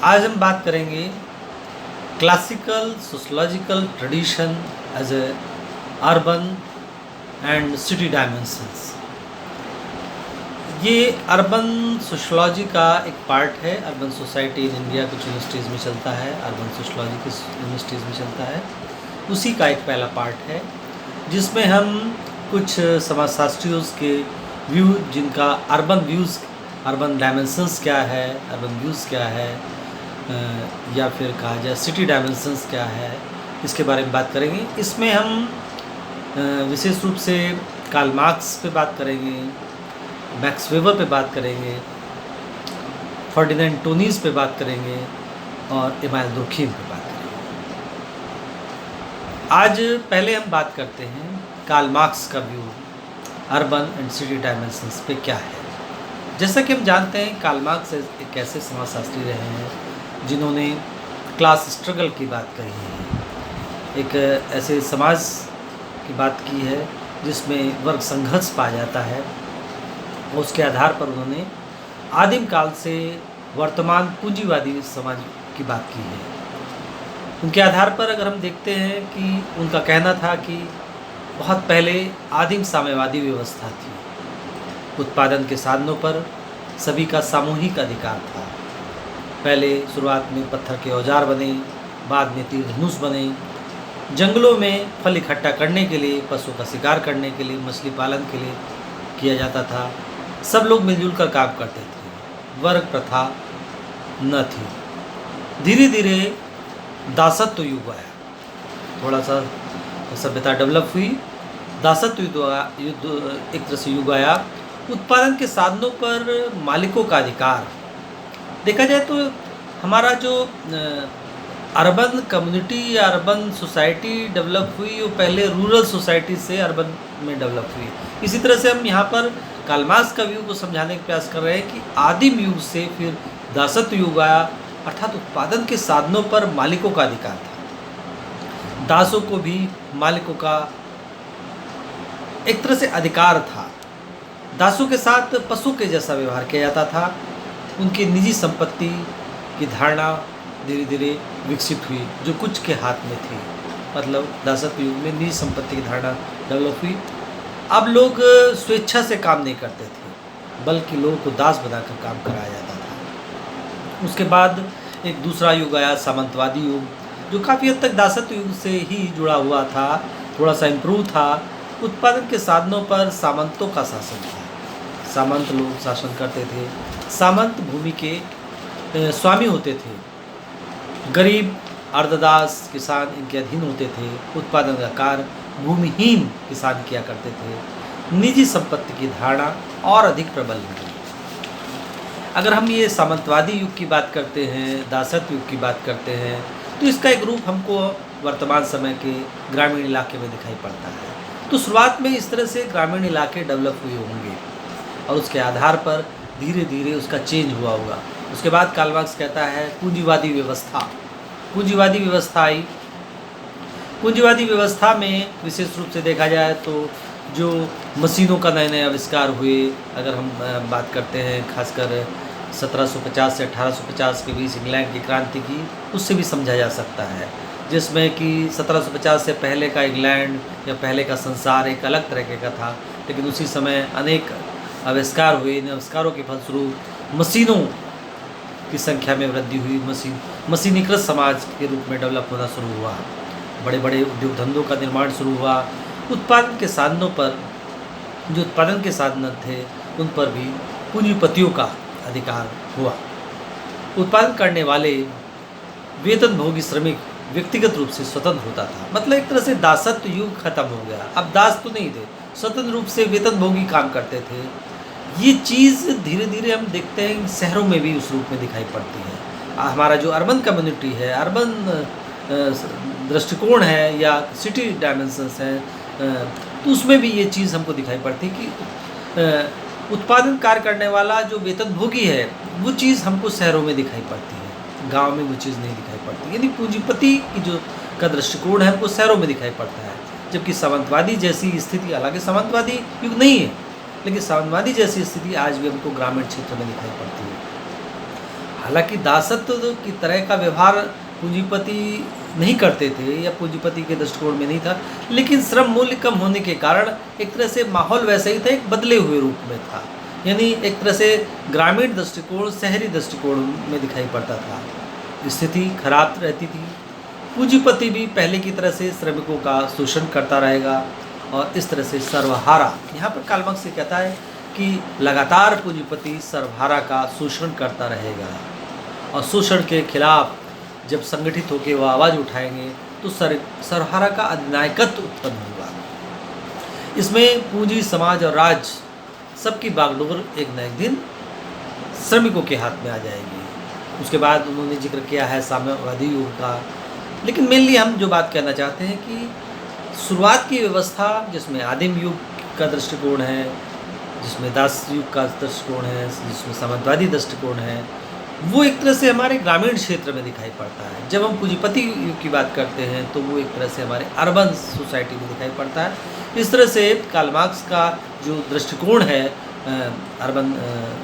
आज हम बात करेंगे classical sociological tradition as a urban and city dimensions. ये अर्बन सोशोलॉजी का एक पार्ट है। अर्बन सोसाइटी इन इंडिया कुछ यूनिवर्सिटीज़ में चलता है, अर्बन सोशोलॉजी कुछ यूनिवर्सिटीज़ में चलता है। उसी का एक पहला पार्ट है जिसमें हम कुछ समाजशास्त्रियों के व्यू, जिनका अर्बन व्यूज़, अर्बन डायमेंशंस क्या है, अर्बन व्यूज़ क्या है, या फिर कहा जाए सिटी डायमेंशंस क्या है, इसके बारे में बात करेंगे। इसमें हम विशेष रूप से कार्ल मार्क्स पे बात करेंगे, मैक्स वेबर पे बात करेंगे, फर्डिनेंड टोनीज पे बात करेंगे और इमानुएल दुर्खीम पे बात करेंगे। आज पहले हम बात करते हैं कार्ल मार्क्स का view urban and city dimensions पे क्या है। जैसा कि हम जानते हैं, कार्ल मार्क्स एक ऐसे समाजशास्त्री रहे हैं जिन्होंने क्लास स्ट्रगल की बात कही है, एक ऐसे समाज की बात की है जिसमें वर्ग संघर्ष पाया जाता है। उसके आधार पर उन्होंने आदिम काल से वर्तमान पूंजीवादी समाज की बात की है। उनके आधार पर अगर हम देखते हैं कि उनका कहना था कि बहुत पहले आदिम साम्यवादी व्यवस्था थी, उत्पादन के साधनों पर सभी का सामूहिक अधिकार था। पहले शुरुआत में पत्थर के औजार बने, बाद में तीर धनुष बने। जंगलों में फल इकट्ठा करने के लिए, पशु का शिकार करने के लिए, मछली पालन के लिए किया जाता था। सब लोग मिलजुल कर काम करते थे, वर्ग प्रथा न थी। धीरे धीरे दासत्व युग आया, थोड़ा सा सभ्यता डेवलप हुई, दासत्व युद्ध एक तरह से युग आया। उत्पादन के साधनों पर मालिकों का अधिकार। देखा जाए तो हमारा जो अर्बन कम्युनिटी या अर्बन सोसाइटी डेवलप हुई, वो पहले रूरल सोसाइटी से अर्बन में डेवलप हुई। इसी तरह से हम यहाँ पर कार्ल मार्क्स का व्यू को समझाने का प्रयास कर रहे हैं कि आदिम युग से फिर दासत्व युग आया, अर्थात उत्पादन के साधनों पर मालिकों का अधिकार था। दासों को भी मालिकों का एक तरह से अधिकार था। दासों के साथ पशु के जैसा व्यवहार किया जाता था। उनकी निजी संपत्ति की धारणा धीरे धीरे विकसित हुई, जो कुछ के हाथ में थी। मतलब दासत्व युग में निजी संपत्ति की धारणा डेवलप हुई। अब लोग स्वेच्छा से काम नहीं करते थे, बल्कि लोगों को दास बनाकर काम कराया जाता था। उसके बाद एक दूसरा युग आया, सामंतवादी युग, जो काफ़ी हद तक दासत्व युग से ही जुड़ा हुआ था, थोड़ा सा इम्प्रूव था। उत्पादन के साधनों पर सामंतों का शासन था। सामंत लोग शासन करते थे। सामंत भूमि के स्वामी होते थे। गरीब अर्धदास किसान इनके अधीन होते थे। उत्पादन का कार्य भूमिहीन किसान किया करते थे। निजी संपत्ति की धारणा और अधिक प्रबल हुई। अगर हम ये सामंतवादी युग की बात करते हैं, दासत्व युग की बात करते हैं, तो इसका एक रूप हमको वर्तमान समय के ग्रामीण इलाके में दिखाई पड़ता है। तो शुरुआत में इस तरह से ग्रामीण इलाके डेवलप हुए होंगे और उसके आधार पर धीरे धीरे उसका चेंज हुआ होगा। उसके बाद कार्ल मार्क्स कहता है पूंजीवादी व्यवस्था। पूंजीवादी व्यवस्था आई। पूंजीवादी व्यवस्था में विशेष रूप से देखा जाए तो जो मशीनों का नए नए आविष्कार हुए, अगर हम बात करते हैं खासकर 1750 से 1850 के बीच इंग्लैंड की क्रांति की, उससे भी समझा जा सकता है, जिसमें कि 1750 से पहले का इंग्लैंड या पहले का संसार एक अलग तरीके का था। लेकिन उसी समय अनेक आविष्कार हुए। इन आविष्कारों के फलस्वरूप मशीनों की संख्या में वृद्धि हुई। मशीनीकृत समाज के रूप में डेवलप होना शुरू हुआ। बड़े बड़े उद्योग धंधों का निर्माण शुरू हुआ। उत्पादन के साधनों पर, जो उत्पादन के साधन थे, उन पर भी पूंजीपतियों का अधिकार हुआ। उत्पादन करने वाले वेतनभोगी श्रमिक व्यक्तिगत रूप से स्वतंत्र होता था। मतलब एक तरह से दासत्व युग खत्म हो गया। अब दास तो नहीं थे, स्वतंत्र रूप से वेतनभोगी काम करते थे। ये चीज़ धीरे धीरे हम देखते हैं शहरों में भी उस रूप में दिखाई पड़ती है। हमारा जो अर्बन कम्युनिटी है, अर्बन दृष्टिकोण है या सिटी डायमेंशंस हैं, तो उसमें भी ये चीज़ हमको दिखाई पड़ती है कि उत्पादन कार्य करने वाला जो वेतनभोगी है, वो चीज़ हमको शहरों में दिखाई पड़ती है, गांव में वो चीज़ नहीं दिखाई पड़ती। यानी पूंजीपति की जो का दृष्टिकोण है वो शहरों में दिखाई पड़ता है। जबकि सामंतवादी जैसी स्थिति, हालांकि सामंतवादी युग नहीं है, लेकिन सामंतवादी जैसी स्थिति आज भी हमको ग्रामीण क्षेत्र में दिखाई पड़ती है। हालांकि दासत्व की तरह का व्यवहार पूंजीपति नहीं करते थे या पूंजीपति के दृष्टिकोण में नहीं था, लेकिन श्रम मूल्य कम होने के कारण एक तरह से माहौल वैसा ही था, एक बदले हुए रूप में था। यानी एक तरह से ग्रामीण दृष्टिकोण शहरी दृष्टिकोण में दिखाई पड़ता था, स्थिति खराब रहती थी। पूंजीपति भी पहले की तरह से श्रमिकों का शोषण करता रहेगा और इस तरह से सर्वहारा, यहाँ पर कार्ल मार्क्स ये कहता है कि लगातार पूंजीपति सर्वहारा का शोषण करता रहेगा और शोषण के खिलाफ जब संगठित होकर वह आवाज़ उठाएंगे तो सर्वहारा का अधिनायकत्व उत्पन्न होगा। इसमें पूंजी समाज और राज सबकी बागडोर एक न एक दिन श्रमिकों के हाथ में आ जाएगी। उसके बाद उन्होंने जिक्र किया है साम्यवादी युग का, लेकिन मेनली हम जो बात कहना चाहते हैं कि शुरुआत की व्यवस्था जिसमें आदिम युग का दृष्टिकोण है, जिसमें दास युग का दृष्टिकोण है, जिसमें सामंतवादी दृष्टिकोण है, वो एक तरह से हमारे ग्रामीण क्षेत्र में दिखाई पड़ता है। जब हम पूंजीपति युग की बात करते हैं तो वो एक तरह से हमारे अर्बन सोसाइटी में दिखाई पड़ता है। इस तरह से कार्ल मार्क्स का जो दृष्टिकोण है, अर्बन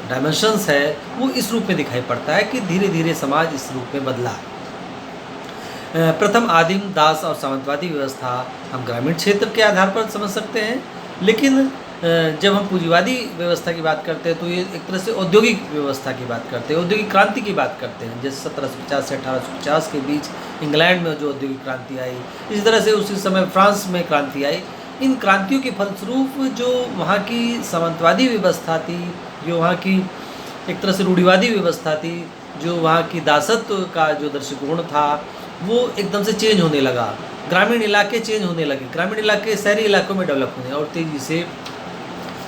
डायमेंशंस है, वो इस रूप में दिखाई पड़ता है कि धीरे धीरे समाज इस रूप में बदला। प्रथम आदिम दास और सामंतवादी व्यवस्था हम ग्रामीण क्षेत्र के आधार पर समझ सकते हैं, लेकिन जब हम पूंजीवादी व्यवस्था की बात करते हैं तो ये एक तरह से औद्योगिक व्यवस्था की बात करते हैं, औद्योगिक क्रांति की बात करते हैं। जैसे 1750 से 1850 के बीच इंग्लैंड में जो औद्योगिक क्रांति आई, इसी तरह से उसी समय फ्रांस में क्रांति आई। इन क्रांतियों के फलस्वरूप जो वहाँ की सामंतवादी व्यवस्था थी, जो वहाँ की एक तरह से रूढ़िवादी व्यवस्था थी, जो वहाँ की दासत्व का जो दृष्टिकोण था, वो एकदम से चेंज होने लगा। ग्रामीण इलाके चेंज होने लगे, ग्रामीण इलाके शहरी इलाकों में डेवलप होने और तेज़ी से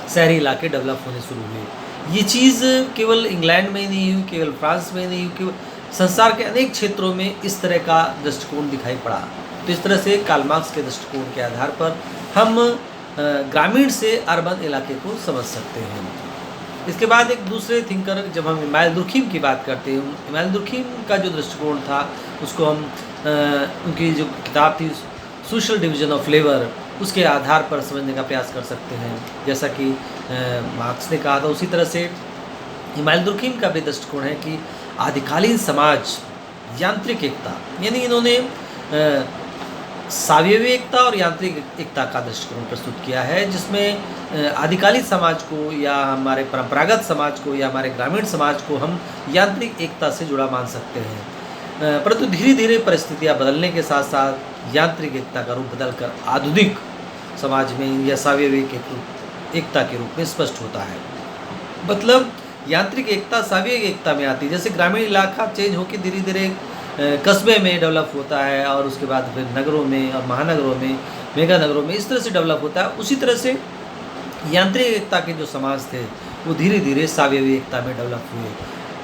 शहरी इलाके डेवलप होने शुरू हुए। ये चीज़ केवल इंग्लैंड में ही नहीं हुई, केवल फ्रांस में नहीं हुई, केवल संसार के अनेक क्षेत्रों में इस तरह का दृष्टिकोण दिखाई पड़ा। तो इस तरह से कार्ल मार्क्स के दृष्टिकोण के आधार पर हम ग्रामीण से अर्बन इलाके को समझ सकते हैं। इसके बाद एक दूसरे थिंकर, जब हम इमानुएल दुर्खीम की बात करते हैं, इमानुएल दुर्खीम का जो दृष्टिकोण था उसको हम उनकी जो किताब थी सोशल डिवीजन ऑफ लेबर, उसके आधार पर समझने का प्रयास कर सकते हैं। जैसा कि मार्क्स ने कहा था, उसी तरह से इमानुएल दुर्खीम का भी दृष्टिकोण है कि आदिकालीन समाज यांत्रिक एकता, यानी इन्होंने सावयवी एकता और यांत्रिक एकता का दृष्टिकोण प्रस्तुत किया है, जिसमें आदिकालीन समाज को या हमारे परंपरागत समाज को या हमारे ग्रामीण समाज को हम यांत्रिक एकता से जुड़ा मान सकते हैं। परंतु धीरे धीरे परिस्थितियां बदलने के साथ साथ यांत्रिक एकता का रूप बदलकर आधुनिक समाज में या सावयवी एकता के रूप में स्पष्ट होता है। मतलब यांत्रिक एकता सावयवी एकता में आती है। जैसे ग्रामीण इलाका चेंज होकर धीरे धीरे कस्बे में डेवलप होता है और उसके बाद फिर नगरों में और महानगरों में, मेगा नगरों में, इस तरह से डेवलप होता है। उसी तरह से यांत्रिक एकता के जो समाज थे वो धीरे धीरे सावयवी एकता में डेवलप हुए,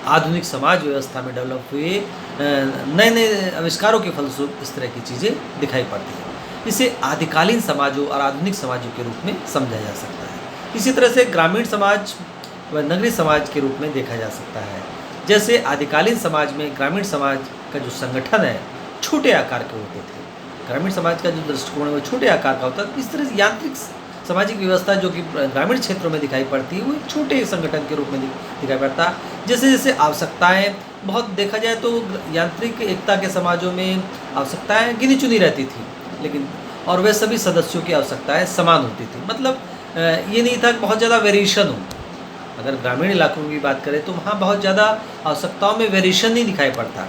आधुनिक समाज व्यवस्था में डेवलप हुए। नए नए आविष्कारों के फलस्वरूप इस तरह की चीज़ें दिखाई पड़ती हैं। इसे आदिकालीन समाजों और आधुनिक समाजों के रूप में समझा जा सकता है। इसी तरह से ग्रामीण समाज व नगरीय समाज के रूप में देखा जा सकता है। जैसे आदिकालीन समाज में ग्रामीण समाज का जो संगठन है छोटे आकार के होते थे, ग्रामीण समाज का जो दृष्टिकोण है वो छोटे आकार का होता है। इस तरह से यांत्रिक सामाजिक व्यवस्था जो कि ग्रामीण क्षेत्रों में दिखाई पड़ती है वो एक छोटे संगठन के रूप में दिखाई पड़ता है। जैसे जैसे आवश्यकताएं बहुत देखा जाए तो यांत्रिक एकता के समाजों में आवश्यकताएं गिनी चुनी रहती थी, लेकिन और वे सभी सदस्यों की आवश्यकताएं समान होती थी। मतलब ये नहीं था कि बहुत ज़्यादा वेरिएशन हो। अगर ग्रामीण इलाकों की बात करें तो वहाँ बहुत ज़्यादा आवश्यकताओं में वेरिएशन नहीं दिखाई पड़ता।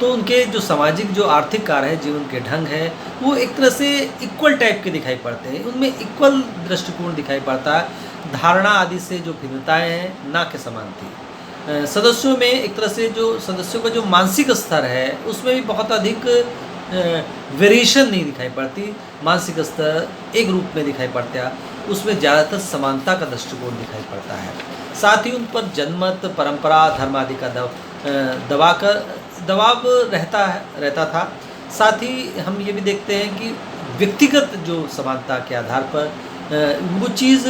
तो उनके जो सामाजिक जो आर्थिक कार्य है, जीवन के ढंग है, वो एक तरह से इक्वल टाइप के दिखाई पड़ते हैं। उनमें इक्वल दृष्टिकोण दिखाई पड़ता है। धारणा आदि से जो भिन्नताएं हैं ना के समान थी। सदस्यों में एक तरह से जो सदस्यों का जो मानसिक स्तर है उसमें भी बहुत अधिक वेरिएशन नहीं दिखाई पड़ती। मानसिक स्तर एक रूप में दिखाई पड़ता है, उसमें ज़्यादातर समानता का दृष्टिकोण दिखाई पड़ता है। साथ ही उन पर जनमत, परंपरा, धर्म आदि का दबाव रहता था। साथ ही हम ये भी देखते हैं कि व्यक्तिगत जो समानता के आधार पर वो चीज़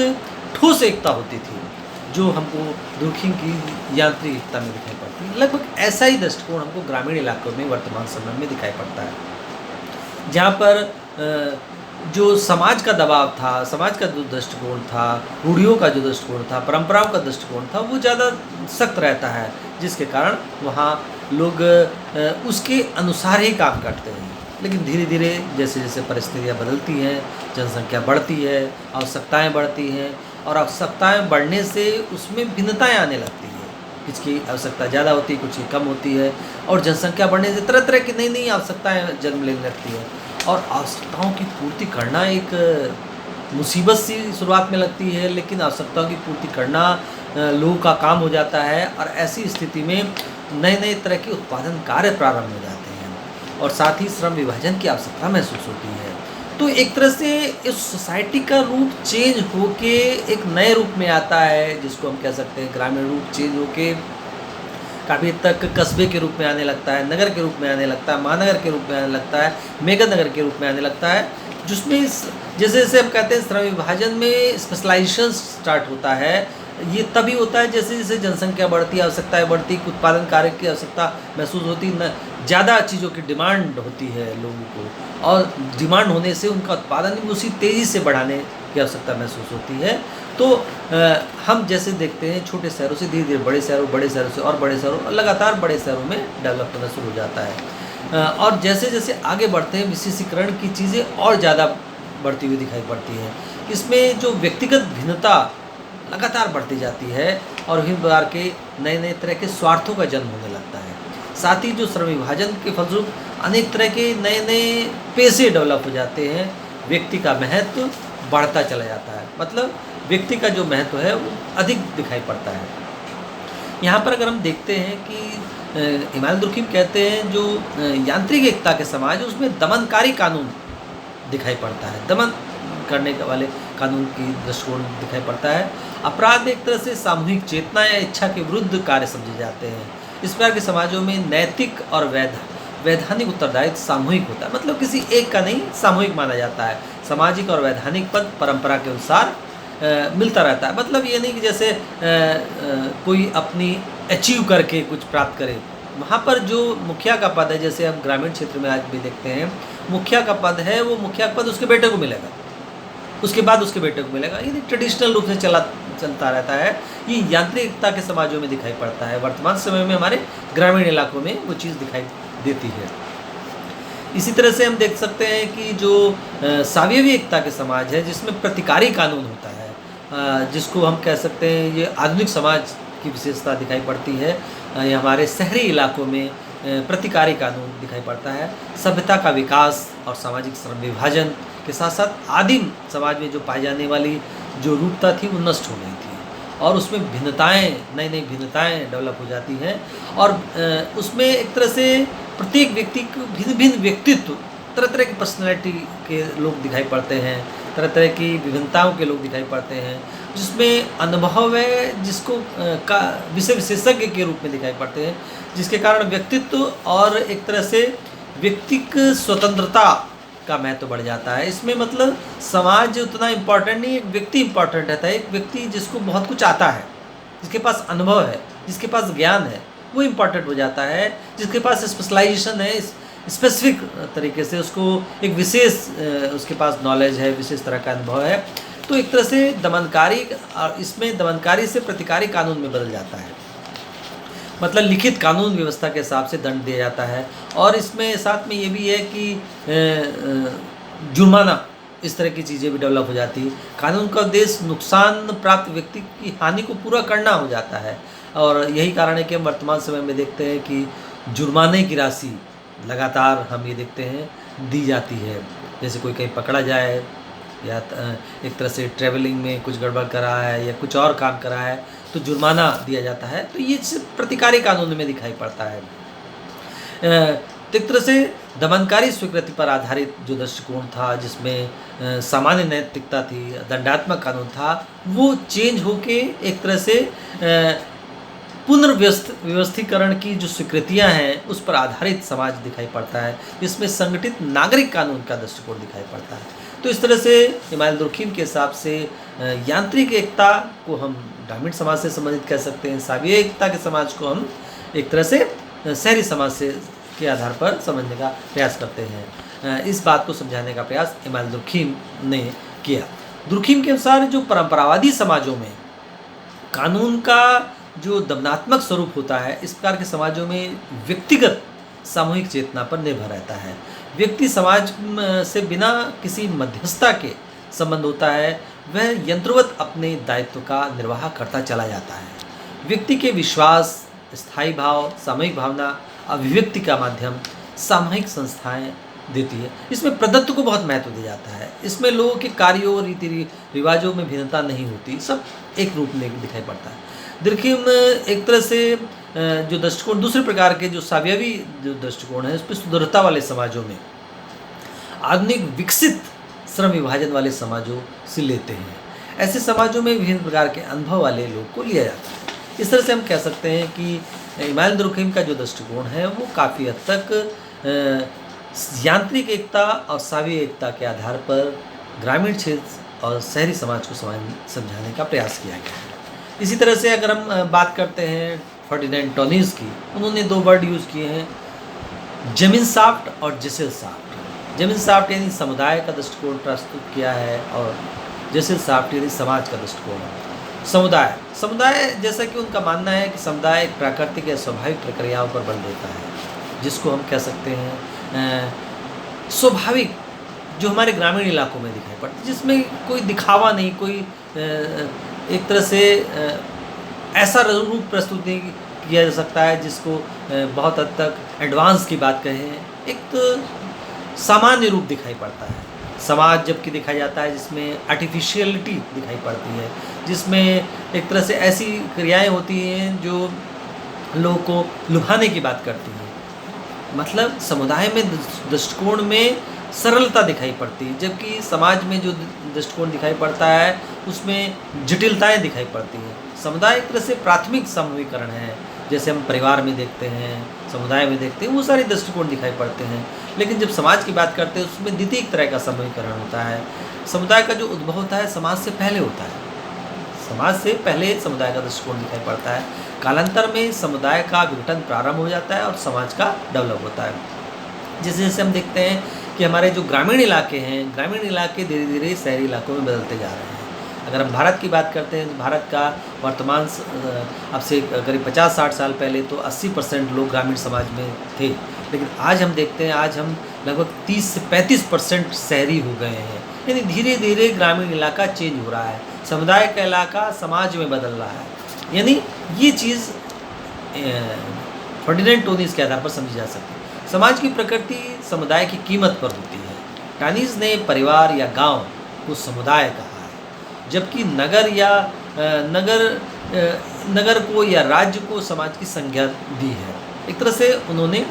ठोस एकता होती थी जो हमको दुर्खीम की यांत्रिक एकता में दिखाई पड़ती है। लगभग ऐसा ही दृष्टिकोण हमको ग्रामीण इलाकों में वर्तमान समय में दिखाई पड़ता है, जहाँ पर जो समाज का दबाव था, समाज का जो दृष्टिकोण था, रूढ़ियों का जो दृष्टिकोण था, परंपराओं का दृष्टिकोण था, वो ज़्यादा सख्त रहता है, जिसके कारण वहाँ लोग उसके अनुसार ही काम करते हैं। लेकिन धीरे धीरे जैसे जैसे परिस्थितियाँ बदलती हैं, जनसंख्या बढ़ती है, आवश्यकताएँ बढ़ती हैं, और आवश्यकताएँ बढ़ने से उसमें भिन्नताएँ आने लगती हैं। कुछ की आवश्यकता ज़्यादा होती है, कुछ की कम होती है, और जनसंख्या बढ़ने से तरह तरह की नई नई आवश्यकताएँ जन्म लेने लगती है। और आवश्यकताओं की पूर्ति करना एक मुसीबत सी शुरुआत में लगती है, लेकिन आवश्यकताओं की पूर्ति करना लोगों का काम हो जाता है, और ऐसी स्थिति में नए नए तरह के उत्पादन कार्य प्रारंभ हो जाते हैं, और साथ ही श्रम विभाजन की आवश्यकता महसूस होती है। तो एक तरह से इस सोसाइटी का रूप चेंज होके एक नए रूप में आता है, जिसको हम कह सकते हैं ग्रामीण रूप चेंज होके काफ़ी हद तक कस्बे के रूप में आने लगता है, नगर के रूप में आने लगता है, महानगर के रूप में आने लगता है, मेगा नगर के रूप में आने लगता है, जिसमें जैसे जैसे हम कहते हैं श्रम विभाजन में स्पेशलाइजेशन स्टार्ट होता है। ये तभी होता है जैसे जैसे जनसंख्या बढ़ती, आवश्यकताएँ बढ़ती, उत्पादन कार्य की आवश्यकता महसूस होती, न ज़्यादा चीज़ों की डिमांड होती है लोगों को, और डिमांड होने से उनका उत्पादन भी उसी तेज़ी से बढ़ाने की आवश्यकता महसूस होती है। तो हम जैसे देखते हैं छोटे शहरों से धीरे धीरे बड़े शहरों से और बड़े शहरों, लगातार बड़े शहरों में डेवलप होना शुरू हो जाता है। और जैसे जैसे आगे बढ़ते हैं विशेषीकरण की चीज़ें और ज़्यादा बढ़ती हुई दिखाई पड़ती है। इसमें जो व्यक्तिगत भिन्नता लगातार बढ़ती जाती है, और विभिन्न प्रकार के नए नए तरह के स्वार्थों का जन्म होने लगता है। साथ ही जो श्रम विभाजन के फलस्वरूप अनेक तरह के नए नए पेशे डेवलप हो जाते हैं, व्यक्ति का महत्व बढ़ता चला जाता है, मतलब व्यक्ति का जो महत्व है वो अधिक दिखाई पड़ता है। यहाँ पर अगर हम देखते हैं कि इमानुएल दुर्खिम कहते हैं जो यांत्रिक एकता के समाज है उसमें दमनकारी कानून दिखाई पड़ता है, दमन करने वाले कानून की दृष्टिकोण दिखाई पड़ता है। अपराध एक तरह से सामूहिक चेतना या इच्छा के विरुद्ध कार्य समझे जाते हैं। इस प्रकार के समाजों में नैतिक और वैधानिक उत्तरदायित्व सामूहिक होता है, मतलब किसी एक का नहीं, सामूहिक माना जाता है। सामाजिक और वैधानिक पद परंपरा के अनुसार मिलता रहता है, मतलब ये नहीं कि जैसे कोई अपनी अचीव करके कुछ प्राप्त करे। वहाँ पर जो मुखिया का पद है, जैसे हम ग्रामीण क्षेत्र में आज भी देखते हैं, मुखिया का पद है, वो मुखिया का पद उसके बेटे को मिलेगा, उसके बाद उसके बेटे को मिलेगा, ये ट्रेडिशनल रूप से चलता रहता है। ये यांत्रिकता के समाजों में दिखाई पड़ता है। वर्तमान समय में हमारे ग्रामीण इलाकों में वो चीज़ दिखाई देती है। इसी तरह से हम देख सकते हैं कि जो सावयवी एकता के समाज है, जिसमें प्रतिकारी कानून होता है, जिसको हम कह सकते हैं ये आधुनिक समाज की विशेषता दिखाई पड़ती है। ये हमारे शहरी इलाकों में प्रतिकारी कानून दिखाई पड़ता है। सभ्यता का विकास और सामाजिक श्रम विभाजन के साथ साथ आदिम समाज में जो पाई जाने वाली जो रूपता थी वो नष्ट हो गई थी, और उसमें भिन्नताएँ, नई नई भिन्नताएँ डेवलप हो जाती हैं, और उसमें एक तरह से प्रत्येक व्यक्ति को भिन्न भिन्न व्यक्तित्व, तरह तरह की पर्सनैलिटी के लोग दिखाई पड़ते हैं, तरह तरह की विभिन्नताओं के लोग दिखाई पड़ते हैं, जिसमें अनुभव है, जिसको का विषय विशेषज्ञ के रूप में दिखाई पड़ते हैं, जिसके कारण व्यक्तित्व और एक तरह से व्यक्तिक स्वतंत्रता का महत्व बढ़ जाता है। इसमें मतलब समाज उतना इम्पोर्टेंट नहीं, एक व्यक्ति इम्पोर्टेंट रहता है। एक व्यक्ति जिसको बहुत कुछ आता है, जिसके पास अनुभव है, जिसके पास ज्ञान है, वो इम्पोर्टेंट हो जाता है। जिसके पास स्पेशलाइजेशन है, स्पेसिफिक तरीके से उसको एक विशेष उसके पास नॉलेज है, विशेष तरह का अनुभव है, तो एक तरह से दमनकारी, इसमें दमनकारी से प्रतिकारी कानून में बदल जाता है, मतलब लिखित कानून व्यवस्था के हिसाब से दंड दिया जाता है। और इसमें साथ में ये भी है कि जुर्माना, इस तरह की चीज़ें भी डेवलप हो जाती है। कानून का उद्देश्य नुकसान प्राप्त व्यक्ति की हानि को पूरा करना हो जाता है, और यही कारण है कि हम वर्तमान समय में देखते हैं कि जुर्माने की राशि लगातार हम ये देखते हैं दी जाती है। जैसे कोई कहीं पकड़ा जाए, या एक तरह से ट्रैवलिंग में कुछ गड़बड़ करा है या कुछ और काम करा है, तो जुर्माना दिया जाता है। तो ये प्रतिकारी कानून में दिखाई पड़ता है। तो एक तरह से दमनकारी स्वीकृति पर आधारित जो दृष्टिकोण था, जिसमें सामान्य नैतिकता थी, दंडात्मक कानून था, वो चेंज होके एक तरह से पुनर्व्यवस्थीकरण की जो स्वीकृतियाँ हैं उस पर आधारित समाज दिखाई पड़ता है, जिसमें संगठित नागरिक कानून का दृष्टिकोण दिखाई पड़ता है। तो इस तरह से इमानुएल दुर्खिम के हिसाब से यांत्रिक एकता को हम ग्रामीण समाज से संबंधित कह सकते हैं, सावयवी एकता के समाज को हम एक तरह से शहरी समाज से के आधार पर समझने का प्रयास करते हैं। इस बात को समझाने का प्रयास इमाम दुर्खीम ने किया। दुर्खीम के अनुसार जो परंपरावादी समाजों में कानून का जो दमनात्मक स्वरूप होता है, इस प्रकार के समाजों में व्यक्तिगत सामूहिक चेतना पर निर्भर रहता है। व्यक्ति समाज से बिना किसी मध्यस्थता के संबंध होता है, वह यंत्रवत अपने दायित्व का निर्वाह करता चला जाता है। व्यक्ति के विश्वास, स्थायी भाव, सामूहिक भावना, अभिव्यक्ति का माध्यम सामूहिक संस्थाएं देती है। इसमें प्रदत्त को बहुत महत्व दिया जाता है। इसमें लोगों के कार्यों और रीति रिवाजों में भिन्नता नहीं होती, सब एक रूप में दिखाई पड़ता है। दुर्खीम एक तरह से जो दृष्टिकोण दूसरे प्रकार के जो साव्यवी जो दृष्टिकोण है, उस पर सुदृढ़ता वाले समाजों में आधुनिक विकसित श्रम विभाजन वाले समाजों से लेते हैं। ऐसे समाजों में विभिन्न प्रकार के अनुभव वाले लोग को लिया जाता है। इस तरह से हम कह सकते हैं कि इमाम दुर्खीम का जो दृष्टिकोण है वो काफ़ी हद तक यांत्रिक एकता और सावी एकता के आधार पर ग्रामीण क्षेत्र और शहरी समाज को समझाने का प्रयास किया गया है। इसी तरह से अगर हम बात करते हैं फर्डिनेंड टोनीज की, उन्होंने दो वर्ड यूज़ किए हैं, जेमिन्साफ्ट और जेसेलसाफ्ट। जेमिन्साफ्ट यानी समुदाय का दृष्टिकोण प्रस्तुत किया है और जेसेलसाफ्ट यानी समाज का दृष्टिकोण। समुदाय जैसा कि उनका मानना है कि समुदाय एक प्राकृतिक या स्वाभाविक प्रक्रियाओं पर बल देता है, जिसको हम कह सकते हैं स्वाभाविक, जो हमारे ग्रामीण इलाकों में दिखाई पड़ती है, जिसमें कोई दिखावा नहीं, कोई एक तरह से ऐसा रूप प्रस्तुत नहीं किया जा सकता है जिसको बहुत हद तक एडवांस की बात कहें। एक तो सामान्य रूप दिखाई पड़ता है समाज जबकि दिखाया जाता है जिसमें आर्टिफिशियलिटी दिखाई पड़ती है, जिसमें एक तरह से ऐसी क्रियाएं होती हैं जो लोगों को लुभाने की बात करती हैं। मतलब समुदाय में दृष्टिकोण में सरलता दिखाई पड़ती है, जबकि समाज में जो दृष्टिकोण दिखाई पड़ता है उसमें जटिलताएं दिखाई पड़ती हैं। समुदाय एक तरह से प्राथमिक समूहीकरण है, जैसे हम परिवार में देखते हैं, समुदाय में देखते हैं, वो सारे दृष्टिकोण दिखाई पड़ते हैं। लेकिन जब समाज की बात करते हैं उसमें द्वितीय तरह का समूहीकरण होता है। समुदाय का जो उद्भव होता है समाज से पहले होता है, समाज से पहले समुदाय का दृष्टिकोण दिखाई पड़ता है। कालांतर में समुदाय का विघटन प्रारंभ हो जाता है और समाज का डेवलप होता है। जैसे जैसे हम देखते हैं कि हमारे जो ग्रामीण इलाके हैं, ग्रामीण इलाके धीरे धीरे शहरी इलाकों में बदलते जा रहे हैं। अगर हम भारत की बात करते हैं तो भारत का वर्तमान अब से करीब 50-60 साल पहले तो 80% लोग ग्रामीण समाज में थे, लेकिन आज हम देखते हैं आज हम लगभग 30 से 35% शहरी हो गए हैं। यानी धीरे धीरे ग्रामीण इलाका चेंज हो रहा है, समुदाय का इलाका समाज में बदल रहा है। यानी ये चीज़ फर्डिनेंड टोनीज के आधार पर समझी जा सकती है। समाज की प्रकृति समुदाय की कीमत पर होती है। टोनीज ने परिवार या गांव को समुदाय कहा है, जबकि नगर को या राज्य को समाज की संज्ञा दी है। एक तरह से उन्होंने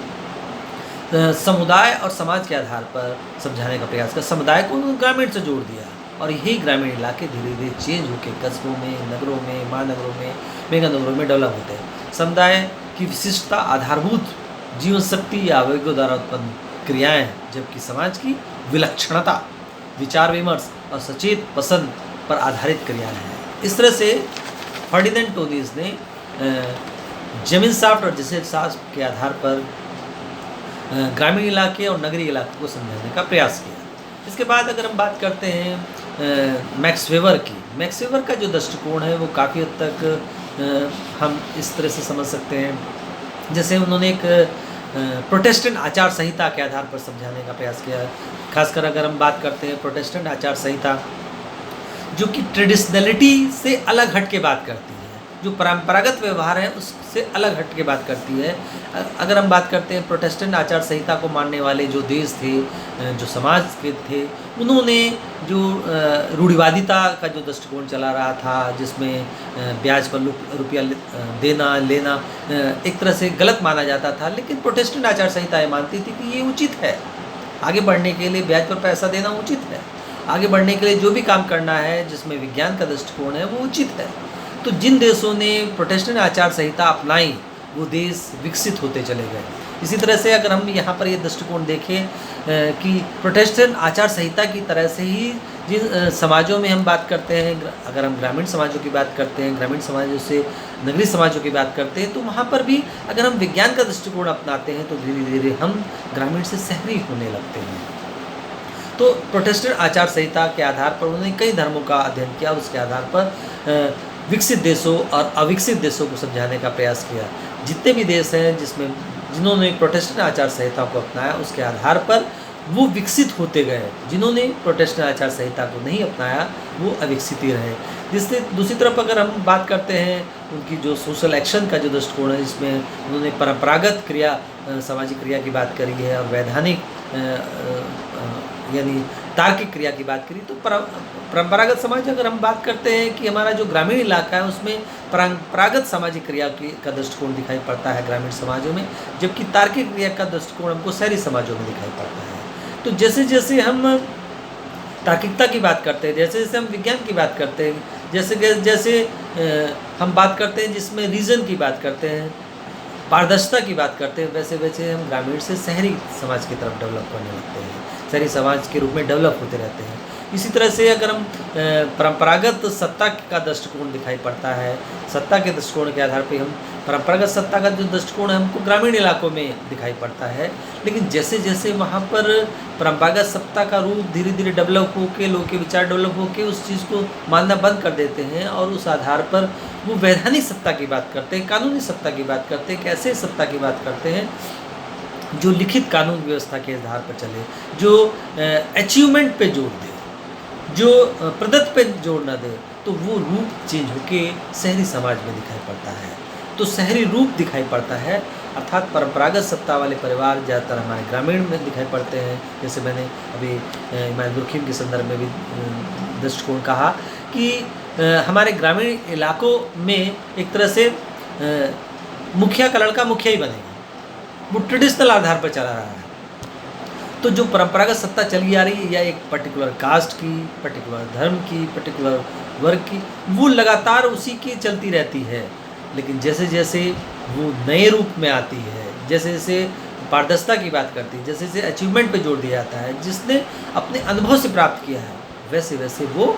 समुदाय और समाज के आधार पर समझाने का प्रयास किया। समुदाय को उन्होंने ग्रामीण से जोड़ दिया और यही ग्रामीण इलाके धीरे धीरे चेंज होकर कस्बों में, नगरों में, महानगरों में, मेगा नगरों में डेवलप होते हैं। समुदाय की विशिष्टता आधारभूत जीवन शक्ति या आवेगों द्वारा उत्पन्न क्रियाएं, जबकि समाज की विलक्षणता विचार विमर्श और सचेत पसंद पर आधारित क्रियाएं हैं। इस तरह से फर्डिनेंड टोनीज ने जेमिन्साफ्ट और जेसेलसाफ्ट के आधार पर ग्रामीण इलाके और नगरीय इलाकों को समझाने का प्रयास किया। इसके बाद अगर हम बात करते हैं मैक्स वेबर की, मैक्स वेबर का जो दृष्टिकोण है वो काफ़ी हद तक हम इस तरह से समझ सकते हैं, जैसे उन्होंने एक प्रोटेस्टेंट आचार संहिता के आधार पर समझाने का प्रयास किया। खासकर अगर हम बात करते हैं प्रोटेस्टेंट आचार संहिता जो कि ट्रेडिशनलिटी से अलग हट के बात करती है, जो परंपरागत व्यवहार है उससे अलग हट के बात करती है। अगर हम बात करते हैं प्रोटेस्टेंट आचार संहिता को मानने वाले जो देश थे, जो समाज के थे, उन्होंने जो रूढ़िवादिता का जो दृष्टिकोण चला रहा था, जिसमें ब्याज पर रुपया देना लेना एक तरह से गलत माना जाता था, लेकिन प्रोटेस्टेंट आचार संहिता ये मानती थी कि ये उचित है, आगे बढ़ने के लिए ब्याज पर पैसा देना उचित है, आगे बढ़ने के लिए जो भी काम करना है जिसमें विज्ञान का दृष्टिकोण है वो उचित है। तो जिन देशों ने प्रोटेस्टेंट आचार संहिता अपनाई वो देश विकसित होते चले गए। इसी तरह से अगर हम यहाँ पर ये दृष्टिकोण देखें कि प्रोटेस्टेंट आचार संहिता की तरह से ही जिन समाजों में हम बात करते हैं, अगर हम ग्रामीण समाजों की बात करते हैं, ग्रामीण समाजों से नगरीय समाजों की बात करते हैं, तो वहाँ पर भी अगर हम विज्ञान का दृष्टिकोण अपनाते हैं तो धीरे धीरे हम ग्रामीण से शहरी होने लगते हैं। तो प्रोटेस्टेंट आचार संहिता के आधार पर उन्होंने कई धर्मों का अध्ययन किया, उसके आधार पर विकसित देशों और अविकसित देशों को समझाने का प्रयास किया। जितने भी देश हैं जिन्होंने प्रोटेस्टेंट आचार संहिता को अपनाया, उसके आधार पर वो विकसित होते गए। जिन्होंने प्रोटेस्टेंट आचार संहिता को नहीं अपनाया वो अविकसित ही रहे। जिससे दूसरी तरफ अगर हम बात करते हैं उनकी जो सोशल एक्शन का जो दृष्टिकोण है, जिसमें उन्होंने परंपरागत क्रिया, सामाजिक क्रिया की बात करी है और वैधानिक यानी तार्किक क्रिया की बात करी, तो परंपरागत समाज अगर हम बात करते हैं कि हमारा जो ग्रामीण इलाका है उसमें परंपरागत सामाजिक क्रिया का दृष्टिकोण दिखाई पड़ता है ग्रामीण समाजों में, जबकि तार्किक क्रिया का दृष्टिकोण हमको शहरी समाजों में दिखाई पड़ता है। तो जैसे जैसे हम तार्किकता की बात करते हैं, जैसे जैसे हम विज्ञान की बात करते हैं, जैसे जैसे हम बात करते हैं जिसमें रीज़न की बात करते हैं, पारदर्शिता की बात करते हैं, वैसे वैसे हम ग्रामीण से शहरी समाज की तरफ डेवलप करने लगते हैं, शहरी समाज के रूप में डेवलप होते रहते हैं। इसी तरह से अगर हम परंपरागत सत्ता का दृष्टिकोण दिखाई पड़ता है, सत्ता के दृष्टिकोण के आधार पर हम परंपरागत सत्ता का जो दृष्टिकोण है हमको ग्रामीण इलाकों में दिखाई पड़ता है, लेकिन जैसे जैसे वहाँ पर परंपरागत सत्ता का रूप धीरे धीरे डेवलप होकर, लोगों के विचार डेवलप होकर उस चीज़ को मानना बंद कर देते हैं और उस आधार पर वो वैधानिक सत्ता की बात करते हैं, कानूनी सत्ता की बात करते हैं, कैसे सत्ता की बात करते हैं जो लिखित कानून व्यवस्था के आधार पर चले, जो अचीवमेंट पे जोर दे, जो प्रदत्त पे जोर न दे, तो वो रूप चेंज होके शहरी समाज में दिखाई पड़ता है। तो शहरी रूप दिखाई पड़ता है, अर्थात परंपरागत सत्ता वाले परिवार ज़्यादातर हमारे ग्रामीण में दिखाई पड़ते हैं। जैसे मैंने अभी इमाम दुर्खीम के संदर्भ में भी दृष्टिकोण कहा कि हमारे ग्रामीण इलाकों में एक तरह से मुखिया का लड़का मुखिया ही बनेगा, वो ट्रेडिशनल आधार पर चला रहा है। तो जो परंपरागत सत्ता चली आ रही है या एक पर्टिकुलर कास्ट की, पर्टिकुलर धर्म की, पर्टिकुलर वर्ग की, वो लगातार उसी की चलती रहती है। लेकिन जैसे जैसे वो नए रूप में आती है, जैसे जैसे पारदर्शिता की बात करती है, जैसे जैसे अचीवमेंट पे जोर दिया जाता है, जिसने अपने अनुभव से प्राप्त किया है, वैसे वैसे वो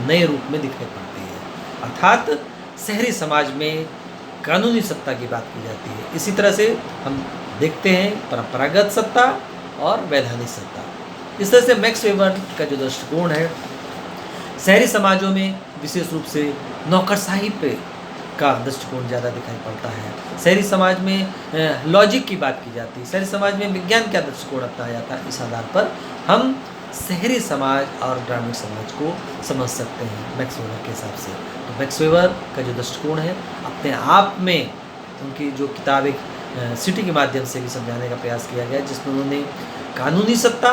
नए रूप में दिखाई पड़ती है। अर्थात शहरी समाज में कानूनी सत्ता की बात की जाती है। इसी तरह से हम देखते हैं परंपरागत सत्ता और वैधानिक सत्ता। इस तरह से मैक्स वेबर का जो दृष्टिकोण है, शहरी समाजों में विशेष रूप से नौकरशाही पे का दृष्टिकोण ज़्यादा दिखाई पड़ता है। शहरी समाज में लॉजिक की बात की जाती है, शहरी समाज में विज्ञान का दृष्टिकोण अपनाया जाता है। इस आधार पर हम शहरी समाज और ग्रामीण समाज को समझ सकते हैं मैक्स वेबर के हिसाब से। तो मैक्स वेबर का जो दृष्टिकोण है अपने आप में, उनकी जो किताब एक सिटी के माध्यम से भी समझाने का प्रयास किया गया, जिसमें उन्होंने कानूनी सत्ता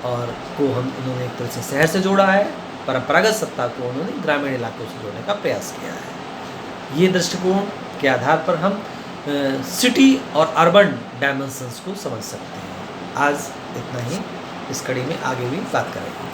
और उन्होंने एक तरह से शहर से जोड़ा है, परंपरागत सत्ता को उन्होंने ग्रामीण इलाकों से जोड़ने का प्रयास किया है। ये दृष्टिकोण के आधार पर हम सिटी और अर्बन डायमेंशंस को समझ सकते हैं। आज इतना ही, इस कड़ी में आगे भी बात करेंगे।